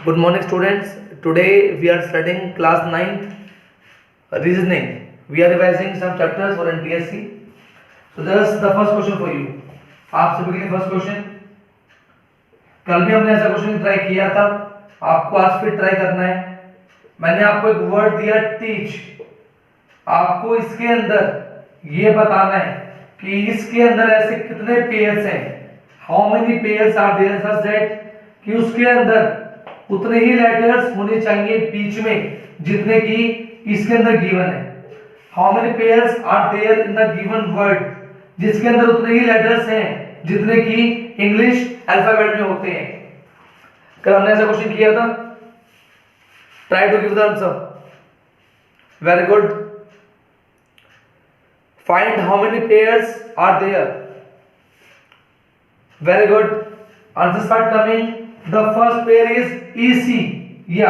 Good morning, students. Today we are studying class 9th reasoning. We are revising some chapters for NTSC. So just the first question for you. आप सभी के लिए first question. कल भी हमने ऐसा question try किया था, आपको आज फिर ट्राई करना है. मैंने आपको एक वर्ड दिया टीच. आपको इसके अंदर ये बताना है कि इसके अंदर ऐसे कितने पेयर्स हैं, how many pairs are there such that कि उसके अंदर उतने ही लेटर्स होने चाहिए बीच में जितने की इसके अंदर गिवन है. How many pairs are there in the given word, जिसके अंदर उतने ही लेटर्स हैं जितने की इंग्लिश अल्फाबेट में होते हैं. कल हमने ऐसा क्वेश्चन किया था. Try to give the answer. Very good. Find how many pairs are there. Very good. Answer start coming. The first pair is EC. या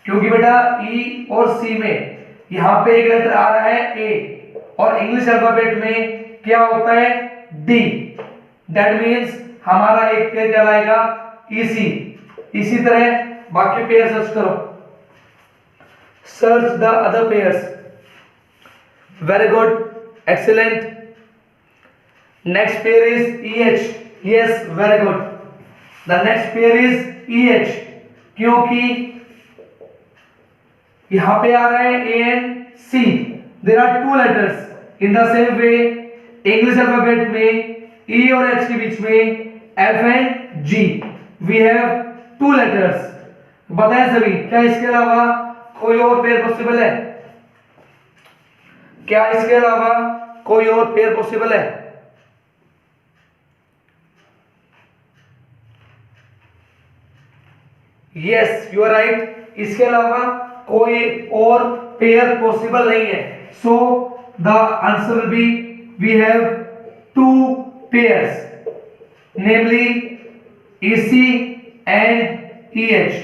क्योंकि बेटा E और C में यहाँ पे एक लेटर आ रहा है A और इंग्लिश अल्फाबेट में क्या होता है D. That means हमारा एक पेयर कहलाएगा EC. इसी तरह बाकी पेयर सर्च करो. Search the other pairs. Very good. Excellent. Next pair is EH. Yes, very good. The next pair is EH. क्योंकि यहां पे आ रहा है A and C. There are two letters. In the same way, English alphabet में E और H के बीच में F and G. We have two letters. बताएं सभी, क्या इसके अलावा कोई और पेयर पॉसिबल है? क्या इसके अलावा कोई और पेयर पॉसिबल है? Yes, you are right. इसके अलावा कोई और पेयर पॉसिबल नहीं है. So the answer will be we have two pairs, namely EC and EH.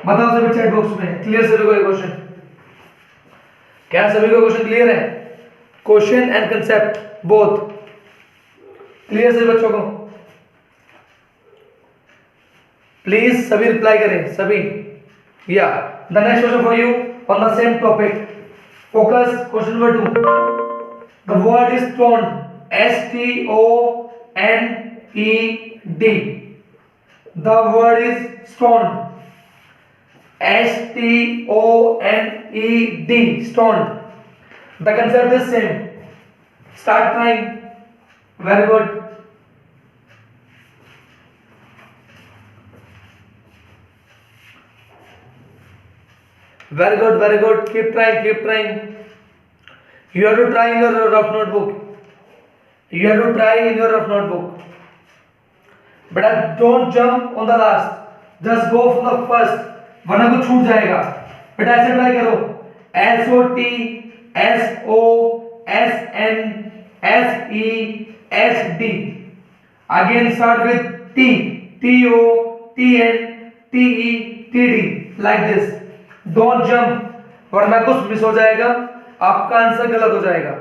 बताओ सभी चैट बॉक्स में. क्लियर सभी को ये क्वेश्चन? क्या सभी को क्वेश्चन क्लियर है? Question and concept both clear सभी बच्चों को? प्लीज सभी रिप्लाई करें सभी. या the next question for you on the same topic. Focus. Question number 2. The word is stoned. STONED. The word is stoned. STONED. Stoned. The concept is same. Start trying. Very good. Very good, very good. Keep trying, keep trying. You have to try in your rough notebook. You have to try in your rough notebook. But don't jump on the last. Just go from the first. वरना कुछ छूट जाएगा. बेटा ऐसे try करो. SOT, SO, SN, SE, SD. Again start with T, TO, TN, TE, TD. Like this. Don't jump वरना कुछ miss हो जाएगा, आपका आंसर गलत हो जाएगा.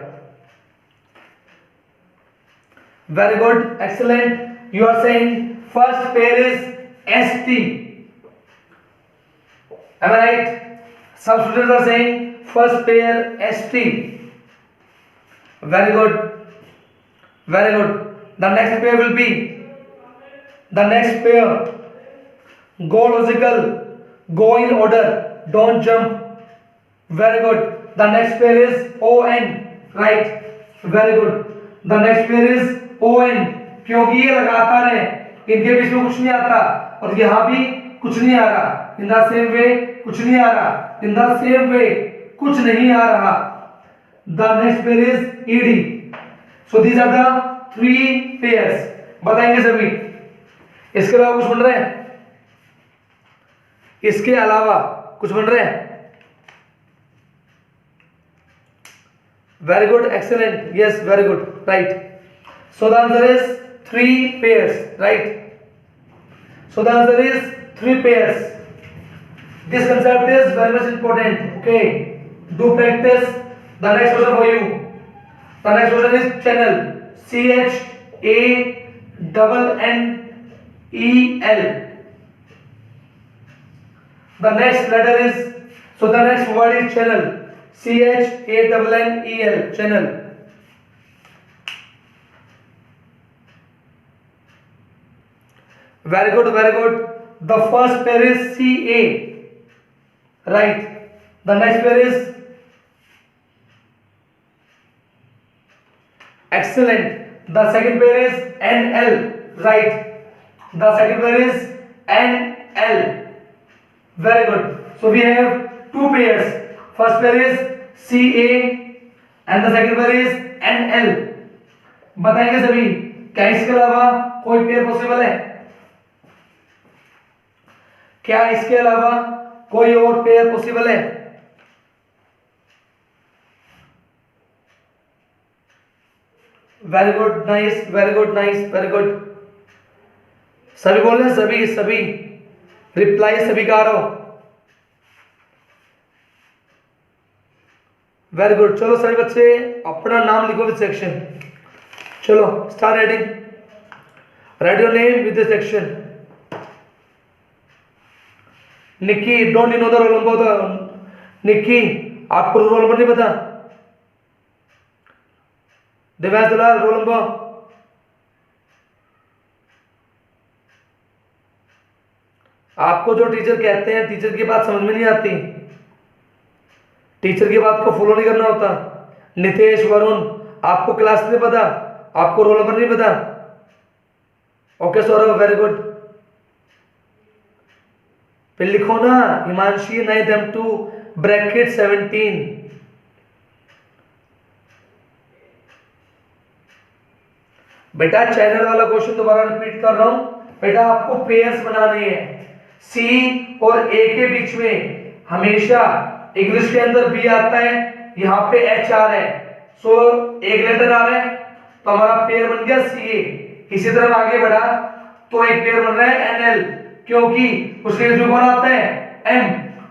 Very good. Excellent. You are saying first pair is ST. Am I right? सब students are saying first pair ST. Very good, very good. The next pair will be the next pair. Go logical, go in order, don't jump. Very good. The next pair is ON. Right. Very good. The next pair is ON. क्योंकि ये लगातार है, इनके बीच में कुछ नहीं आता और यहाँ भी कुछ नहीं आ रहा. In the same way कुछ नहीं आ रहा. In the same way कुछ नहीं आ रहा. The next pair is ED. So these are the three pairs. बताएंगे सभी. इसके अलावा कुछ बन रहा है? इसके अलावा कुछ बन रहे हैं? Very good. Excellent. Yes, very good. Right. So the answer is 3 pairs. Right. So the answer is 3 pairs. This concept is very much important. Okay, do practice. The next question for you. The next question is channel. CHANNEL. The next letter is, so the next word is channel. CHANNEL, channel. Very good, very good. The first pair is CA, right? The next pair is excellent. The second pair is NL, right? The second pair is NL. Very good. So we have two pairs. First pair is CA and the second pair is NL. बताएंगे सभी क्या इसके अलावा कोई pair possible है? क्या इसके अलावा कोई और पेयर पॉसिबल है? Very good, nice, very good, nice, very good. सभी बोल रहे हैं, सभी सभी रिप्लाई सभी का आ रहा हो. Very good. चलो सभी बच्चे अपना नाम लिखो विद सेक्शन. चलो start writing. Right your name with the section. Nikki, don't you know the roll number? Nikki, आपको रोल नंबर नहीं पता? दिव्यांश दलाल, रोल नंबर? आपको जो टीचर कहते हैं, टीचर की बात समझ में नहीं आती, टीचर की बात को फॉलो नहीं करना होता. नितेश, वरुण, आपको क्लास नहीं पता, आपको रोल नंबर नहीं पता? Okay Saurabh, very good. फिर लिखो ना, हिमांशी 9th M2 ब्रैकेट 17. बेटा चैनल वाला क्वेश्चन दोबारा रिपीट कर रहा हूं. बेटा आपको पेयर्स बनाने हैं. सी और ए के बीच में हमेशा इंग्लिश के अंदर बी आता है, यहाँ पे एच आ रहा है. सो एक लेटर आ रहा है तो हमारा पेयर बन गया सी ए. इसी तरह आगे बढ़ा तो एक पेयर बन रहा है एन एल, क्योंकि उसके बीच में कौन आता है? एम.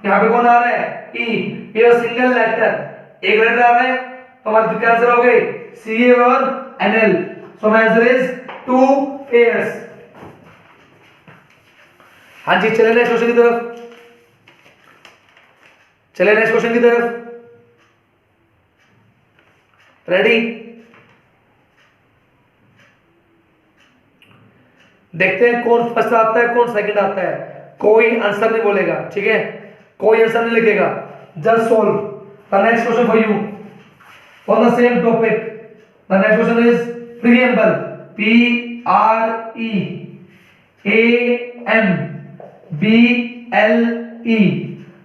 यहाँ पे कौन आ रहा है? ई. ये सिंगल लेटर, एक लेटर आ रहा है तो हमारे क्या आंसर हो गए? सी ए और N L. So my answer is 2 pairs. हाँ जी, चले नेक्स्ट क्वेश्चन की तरफ. चले नेक्स्ट क्वेश्चन की तरफ. रेडी? देखते हैं कौन फर्स्ट आता है, कौन सेकंड आता है. कोई आंसर नहीं बोलेगा, ठीक है? कोई आंसर नहीं लिखेगा. Just solve the next question for you on the same topic. The next question is preamble. PREAMBLE.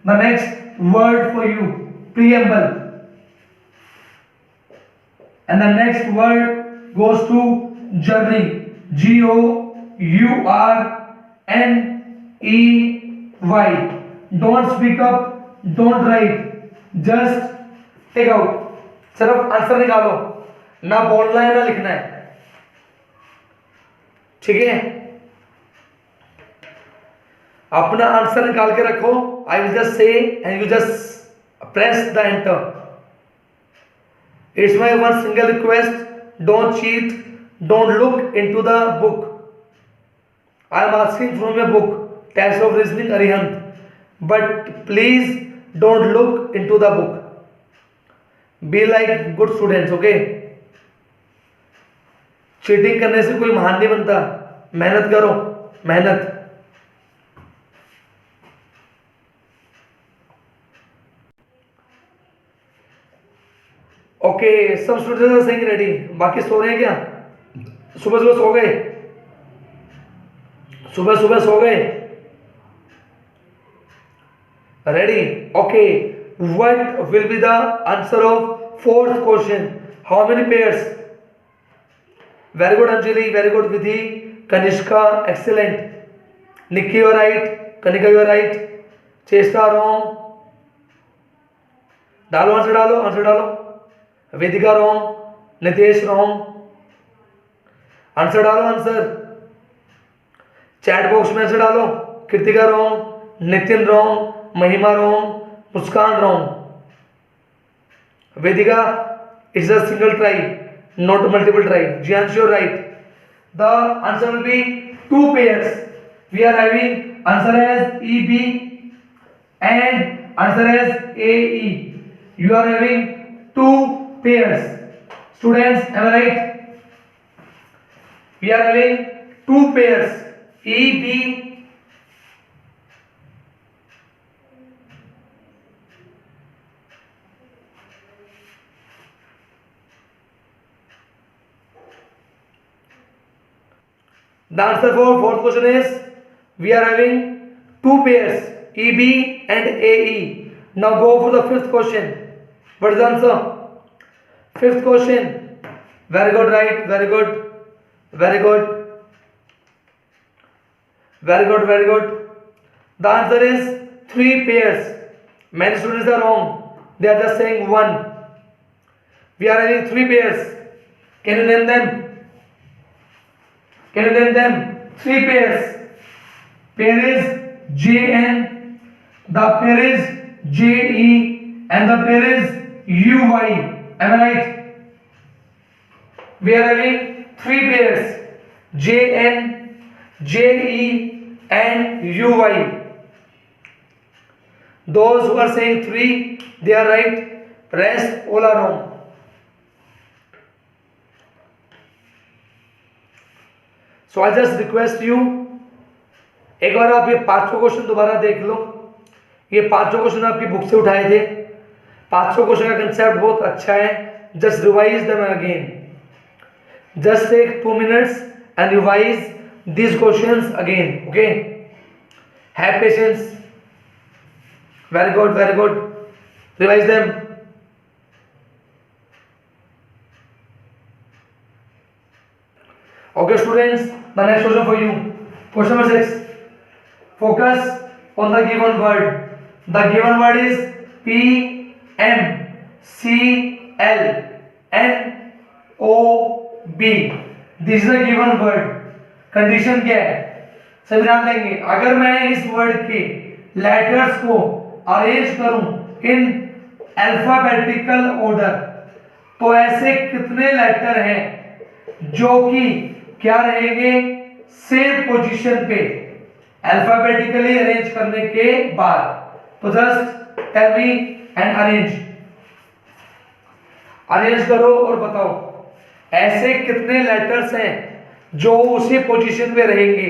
The next word for you, preamble. And the next word goes to journey. GOURNEY. Don't speak up, don't write, just take out. सिर्फ answer निकालो, ना बोलना है ना लिखना है, ठीक है? अपना आंसर निकाल के रखो. I will just say and you just press the enter. It's my one single request, don't cheat, don't look into the book. I am asking from your book test of reasoning Arihant, but please don't look into the book. Be like good students, okay? Cheating करने से कोई महान नहीं बनता. मेहनत करो, मेहनत. Okay, सब स्टूडेंट्स आर सेइंग रेडी. बाकी सो रहे हैं क्या? सुबह सुबह सो गए? सुबह सुबह सो गए? Ready? Okay. What will be the answer of fourth question? How many pairs? Very good Anjali, very good Vidhi, Kanishka, excellent. Nikki you are right, Kanika you are right, Cheshta wrong. डालो आंसर, डालो आंसर डालो. Vedika wrong, Nitesh wrong. Answer डालो, आंसर चैट बॉक्स में answer डालो. Kritika wrong, Nitin wrong, Mahima wrong, Muskan wrong. Vedika, it's a single try, not multiple try. Jianshu, you're right. The answer will be 2 pairs. We are having answer as EB and answer is AE. You are having two pairs. Students, am I right? We are having two pairs, EB The answer for fourth question is we are having two pairs, EB and AE. Now go for the fifth question. What is the answer? Fifth question. Very good, right? Very good. Very good. Very good, very good. The answer is three pairs. Many students are wrong. They are just saying one. We are having three pairs. Can you name them? Can you name them? Three pairs. Pair is JN, the pair is JE, and the pair is UY. Am I right? We are having three pairs, JN, JE, and UY. Those who are saying three, they are right. Rest all are wrong. So I just request you, एक बार आप ये पांचों question दोबारा देख लो. ये पांचों question आपकी book से उठाए थे. पांचों क्वेश्चन का कंसेप्ट बहुत अच्छा है. Just revise them again. Just take 2 minutes and revise these questions again. Okay? Have patience. Very good, very good. Revise them. Okay, students, the next question for you. Question number 6. Focus on the given word. The given word is PMCLNOB. This is the given word. Condition क्या है? सभी ध्यान देंगे. अगर मैं इस word के letters को अरेंज करूं इन अल्फाबेटिकल ऑर्डर, तो ऐसे कितने लेटर हैं जो कि क्या रहेंगे सेम पोजीशन पे अल्फाबेटिकली अरेंज करने के बाद? तो just tell me and arrange करो और बताओ ऐसे कितने लेटर्स हैं जो उसी पोजीशन पे रहेंगे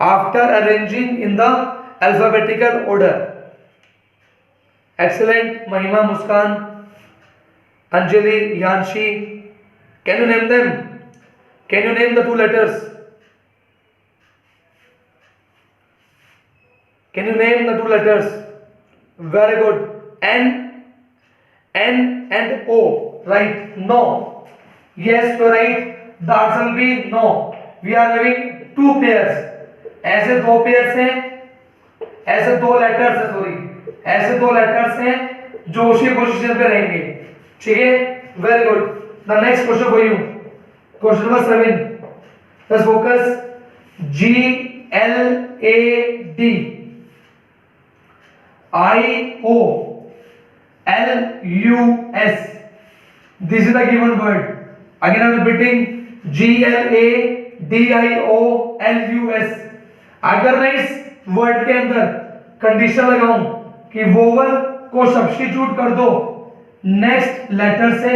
after arranging in the alphabetical order. Excellent. Mahima, Muskan, Anjali, Yanshi, can you name them? Can you name the two letters? Can you name the two letters? Very good. N and O. Right? No. Yes, you're right. The answer will be no. We are having two pairs. ऐसे दो pairs हैं, ऐसे दो letters हैं, sorry. ऐसे दो letters हैं जो उसी पोजीशन पे रहेंगे. ठीक है? Very good. The next question for you. Question number 7. Let's focus. GLAD IOLUS. This is the given word. Again I am repeating. GLADIOLUS. अगर मैं इस वर्ड के अंदर कंडीशन लगाऊं कि वोवल को सब्स्टिट्यूट कर दो नेक्स्ट लेटर से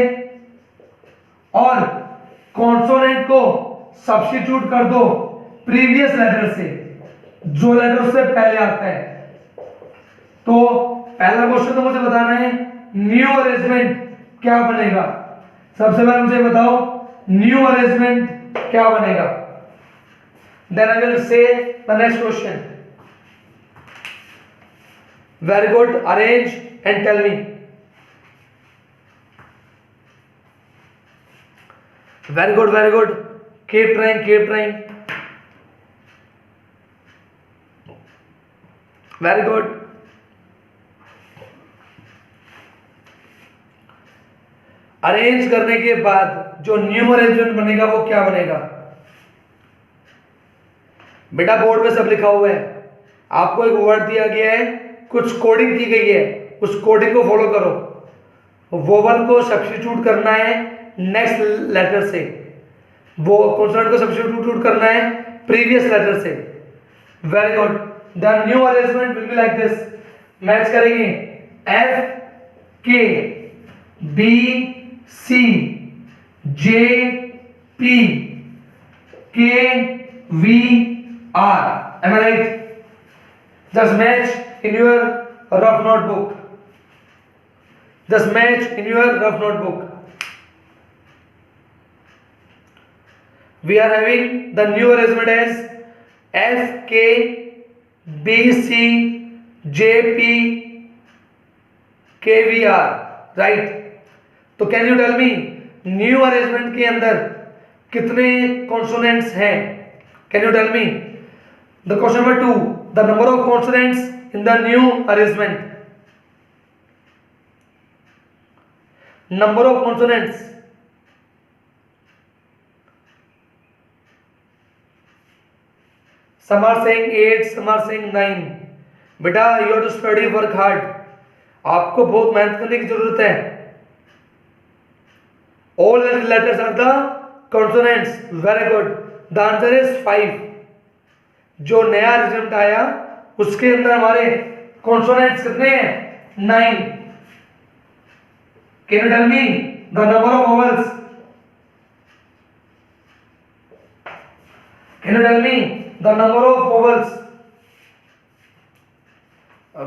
और कॉन्सोनेंट को सब्स्टिट्यूट कर दो प्रीवियस लेटर से, जो लेटर उससे पहले आता है, तो पहला क्वेश्चन तो मुझे बताना है न्यू अरेंजमेंट क्या बनेगा. सबसे पहले मुझे बताओ न्यू अरेंजमेंट क्या बनेगा. Then I will say the next question. Very good. Arrange and tell me. Very good, very good. Keep trying, keep trying. Very good. Arrange करने के बाद जो न्यू अरेंजमेंट बनेगा वो क्या बनेगा? बेटा बोर्ड पे सब लिखा हुआ है. आपको एक वर्ड दिया गया है, कुछ कोडिंग दी गई है, उस कोडिंग को फॉलो करो. वोवल को सब्स्टिट्यूट करना है नेक्स्ट लेटर से, वो कॉन्सोनेंट को सब्स्टिट्यूट करना है प्रीवियस लेटर से. Very good. The new arrangement will be like this. Match करेंगे F K B C J P K V R, am I right? Just match in your rough notebook, just match in your rough notebook. We are having the new arrangement as F K B C J P K V R, right? तो can you tell me new arrangement के अंदर कितने consonants हैं? Can you tell me? The question number 2, the number of consonants in the new arrangement. Number of consonants. Some are saying 8, some are saying 9. बेटा you have to study, work hard. आपको बहुत मेहनत करने की जरूरत है. All letters are the consonants. Very good. The answer is 5. जो नया रिजल्ट आया उसके अंदर हमारे consonants कितने हैं? 9. Can you tell me the number of vowels? Can you tell me the number of vowels?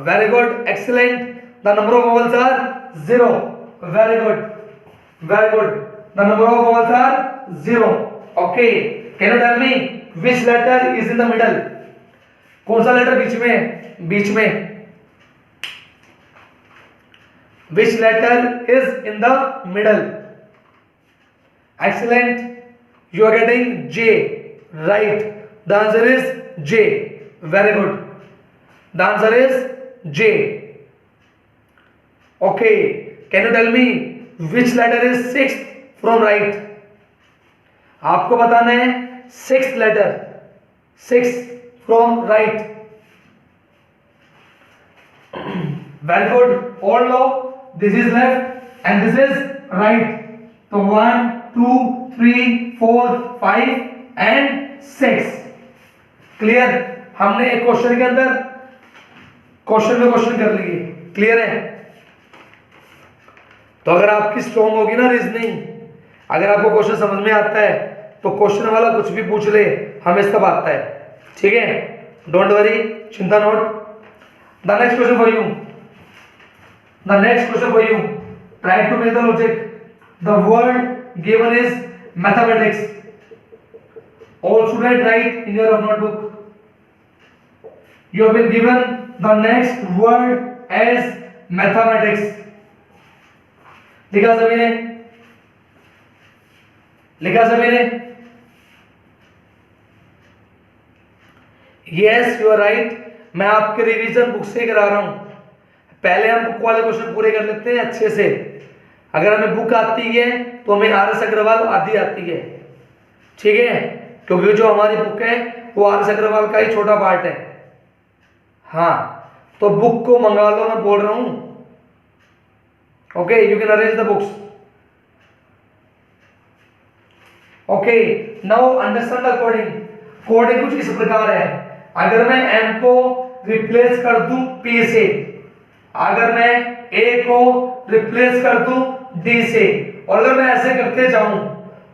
Very good, excellent. The number of vowels are 0. Very good, very good. The number of vowels are 0. Okay. Can you tell me which letter is in the middle? कौन सा letter बीच में? बीच में. Which letter is in the middle? Excellent. You are getting J. Right. The answer is J. Very good. The answer is J. Okay. Can you tell me which letter is sixth from right? आपको बताना है sixth letter. Sixth from right. Very good. All know this is left and this is right. So 1, 2, 3, 4, 5 and 6. Clear? हमने एक question के अंदर question में question कर लिए. क्लियर है? तो अगर आपकी स्ट्रॉन्ग होगी ना रीजनिंग, अगर आपको क्वेश्चन समझ में आता है तो क्वेश्चन वाला कुछ भी पूछ ले, हमें सब आता है. ठीक है? डोंट वरी, चिंता note. The next question for you. The next question for you. Try to make the logic. The word given is mathematics. All students write in your notebook. You have been given the next word as mathematics. लिखा सभी ने? लिखा सभी ने? Yes, you are right. मैं आपके revision book से करा रहा हूं. पहले हम बुक वाले क्वेश्चन पूरे कर लेते हैं अच्छे से. अगर हमें बुक आती है तो हमें आर.एस. अग्रवाल आदि आती है. ठीक है? क्योंकि जो हमारी बुक है वो आर.एस. अग्रवाल का ही छोटा पार्ट है. हाँ, तो बुक को मंगा लो, मैं बोल रहा हूं. Okay, you can arrange the books. Okay, now understand the coding. Coding कुछ इस प्रकार है. अगर मैं एम को रिप्लेस कर दूं पी से, अगर मैं ए को रिप्लेस कर दूं डी से, और अगर मैं ऐसे करते जाऊं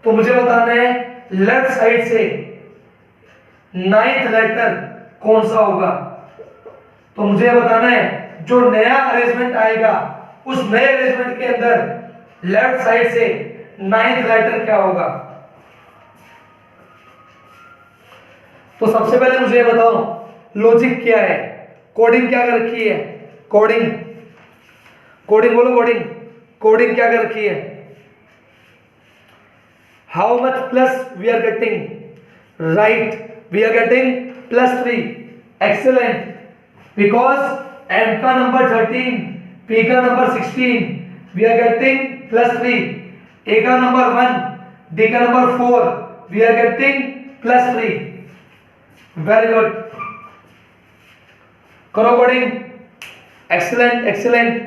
तो मुझे बताना है लेफ्ट साइड से नाइन्थ लेटर कौन सा होगा. तो मुझे बताना है जो नया अरेंजमेंट आएगा उस नए अरेंजमेंट के अंदर लेफ्ट साइड से नाइन्थ लेटर क्या होगा. तो सबसे पहले मुझे बताओ लॉजिक क्या है, कोडिंग क्या कर रखी है. कोडिंग, कोडिंग बोलो. कोडिंग, कोडिंग क्या कर रखी है. How much plus we are getting. Right, we are getting +3. Excellent. Because M का नंबर 13, पी का नंबर 16, वी आर गेटिंग +3. ए का नंबर 1, डी का नंबर 4, we are getting +3. Very good. करो कोडिंग. Excellent, excellent.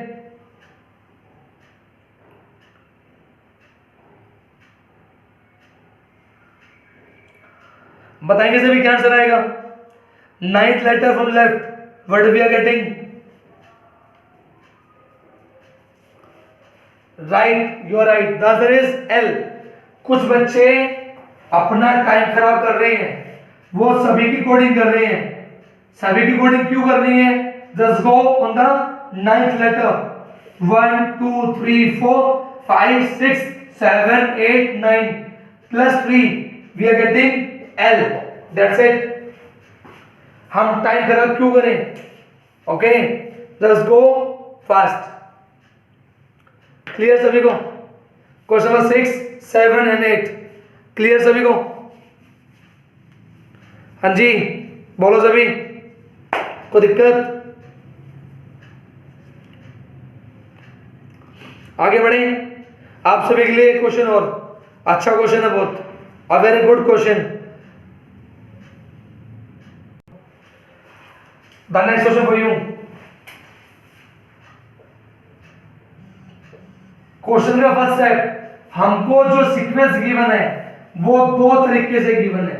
बताएंगे सभी क्या आंसर आएगा. Ninth letter from left, what we are getting. Right, you are right, the answer is L. कुछ बच्चे अपना टाइम खराब कर रहे हैं, वो सभी की कोडिंग कर रहे हैं। सभी की कोडिंग क्यों कर रही है? Just go on the 9th letter. 1 2 3 4 5 6 7 8 9 plus 3 we are getting L, that's it. हम टाइम खराब क्यों करें? Okay, just go fast. Clear सभी को? क्वेश्चन नंबर 6 7 एंड 8 क्लियर सभी को? हाँ जी, बोलो सभी, कोई दिक्कत? आगे बढ़े। आप सभी के लिए क्वेश्चन और अच्छा क्वेश्चन है, बहुत a very good question. The next question for you. Question का फर्स्ट स्टेप, हमको जो सीक्वेंस गिवन है वो दो तरीके से गिवन है।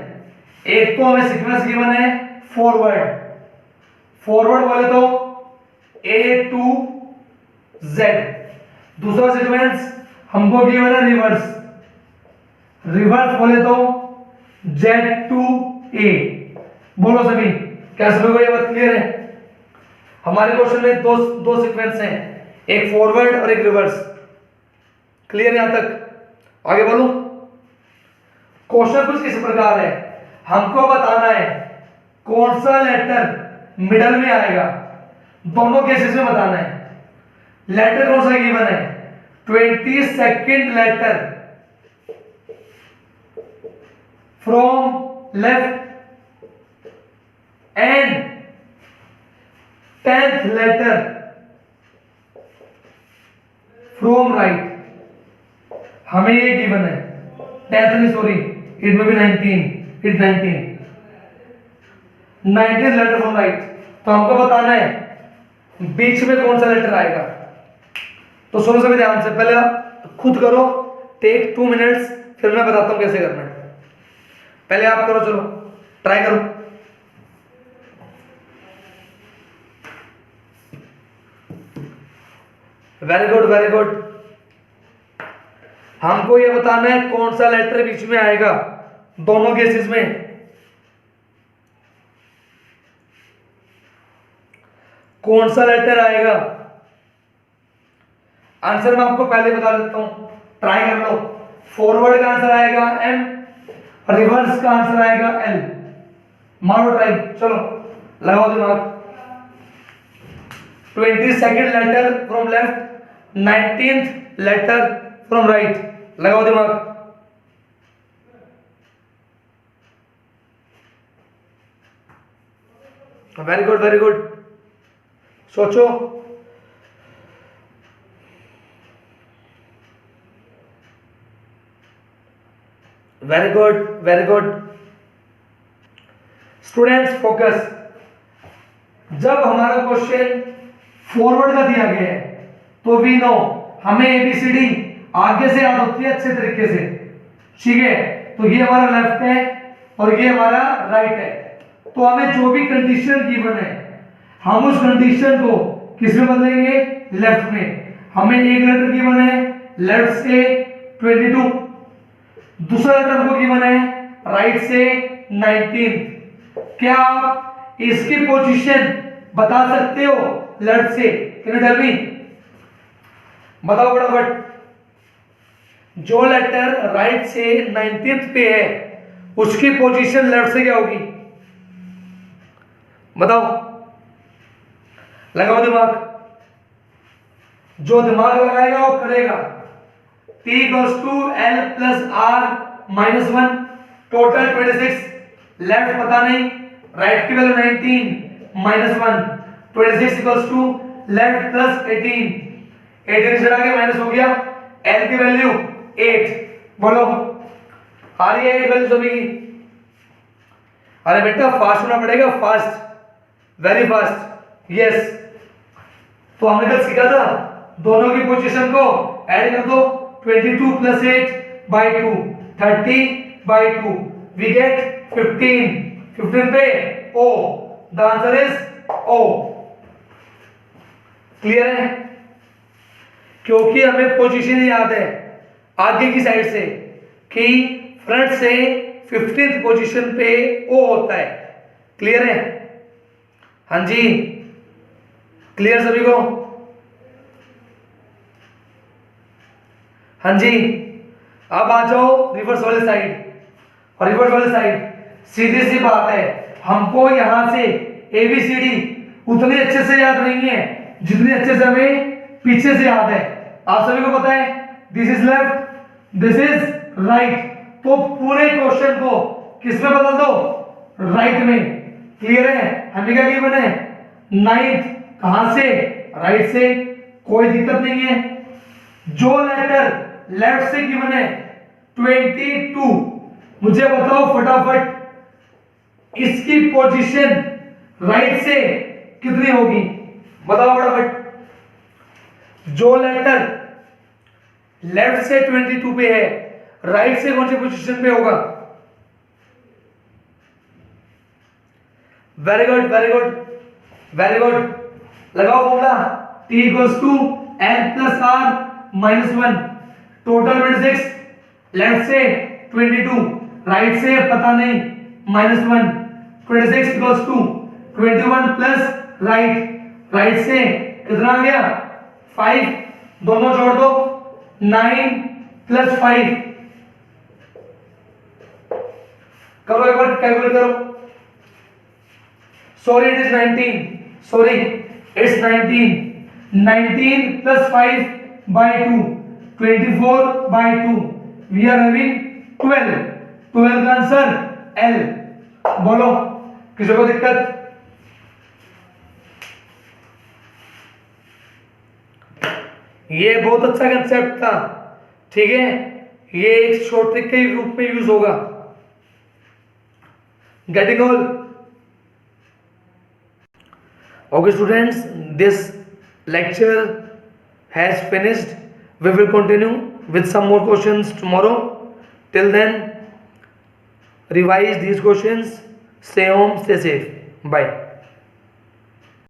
एक तो हमें सीक्वेंस गिवन है फॉरवर्ड, फॉरवर्ड बोले तो A to Z। दूसरा सीक्वेंस हमको गिवन है रिवर्स, रिवर्स बोले तो Z to A। बोलो सभी, क्या सभी को ये बात क्लियर है? हमारे क्वेश्चन में दो सीक्वेंस हैं, एक फॉरवर्ड और एक रिवर्स। क्लियर यहां तक? आगे बोलो। क्वेश्चन कुछ इस प्रकार है, हमको बताना है कौन सा लेटर मिडल में आएगा। दोनों केसेस में बताना है। लेटर कौन सा गिवन है? 22nd letter from left and 10th letter from right. हमें ये गिवन है 10th नहीं, सॉरी, इट में भी 19th लेटर फ्रॉम राइट। तो हमको बताना है बीच में कौन सा लेटर आएगा। तो सुनो सभी ध्यान से, पहले आप खुद करो, टेक 2 मिनट्स, फिर मैं बताता हूं कैसे करना है। पहले आप करो, चलो ट्राई करो। Very good, very good. हमको ये बताना है कौन सा लेटर बीच में आएगा दोनों केसेस में। कौन सा लेटर आएगा? आंसर मैं आपको पहले बता देता हूं, ट्राई कर लो। फॉरवर्ड का आंसर आएगा M, रिवर्स का आंसर आएगा L। मारो ट्राई, चलो लगाओ दिमाग। 22nd letter from left, 19th letter from right, लगाओ दिमाग। वेरी गुड, वेरी गुड, सोचो। Very good, very good. Students focus. जब हमारा क्वेश्चन फॉरवर्ड का दिया गया है तो वी नो हमें ABCD आगे से याद होती है अच्छे तरीके से, ठीक है? तो ये हमारा लेफ्ट है और ये हमारा राइट है। तो हमें जो भी कंडीशन गिवन है हम उस कंडीशन को किस में बदलेंगे? लेफ्ट में। हमें एक लेटर गिवन है लेफ्ट से 22, दूसरा लेटर हमको गिवन है राइट से 19। क्या आप इसकी पोजीशन बता सकते हो लेफ्ट से? Can you tell me? बताओ फटाफट। जो लेटर राइट से 19th पे है उसकी पोजीशन लेफ्ट से क्या होगी? बताओ, लगाओ दिमाग। जो दिमाग लगाएगा वो करेगा। T goes to L plus R minus 1, total 26। Left पता नहीं, राइट की value 19 minus 1, 26 equals to left plus 18। 18 से आगे माइनस हो गया, L की वैल्यू 8। बोलो, आ रही है 8 वैल्यू सभी की? अरे बेटा फास्ट होना पड़ेगा, फास्ट, वेरी फास्ट, यस। तो हमने कल सीखा था दोनों की पोजीशन को ऐड कर दो। 22 plus 8 by 2, 30 by 2, we get 15। 15 पे O, the answer is O। Clear है? क्योंकि हमें पोजीशन याद है आगे की साइड से कि फ्रंट से 15th पोजीशन पे ओ होता है। क्लियर है? हाँ जी, क्लियर सभी को? हाँ जी, अब आ जाओ रिवर्स वाले साइड। और रिवर्स वाले साइड सीधी सी बात है, हमको यहां से ABCD उतने अच्छे से याद नहीं है जितने अच्छे से हमें पीछे से याद है। आप सभी को पता है this is left, this is right, तो पूरे क्वेश्चन को किसमें बदल दो? राइट में। क्लियर है? हमें क्या गिवन है? 9th कहां से? राइट से। कोई दिक्कत नहीं है। जो लेटर लेफ्ट से गिवन है 22, मुझे बताओ फटाफट इसकी पोजीशन राइट से कितनी होगी? बताओ फटाफट। जो लेटर लेफ्ट से 22 पे है, राइट से कौन सी पोजीशन पे होगा? Very good, very good, very good. लगाओ formula T equals to N plus R minus 1। Total 26, left से 22, राइट से पता नहीं minus 1। 26 equals to 21 plus right से कितना आ गया? 5। दोनों जोड़ दो, 9 प्लस 5। करो एक बार कैलकुलेट करो। Sorry it is 19, sorry it's 19 plus 5 by 2, 24 by 2, we are having 12 का आंसर L। बोलो किसी को दिक्कत? ये बहुत अच्छा कंसेप्ट था, ठीक है? ये एक शॉर्ट ट्रिक के रूप में यूज होगा। Getting all? Okay students, this lecture has finished. We will continue with some more questions tomorrow. Till then, revise these questions. Stay home, stay safe. Bye.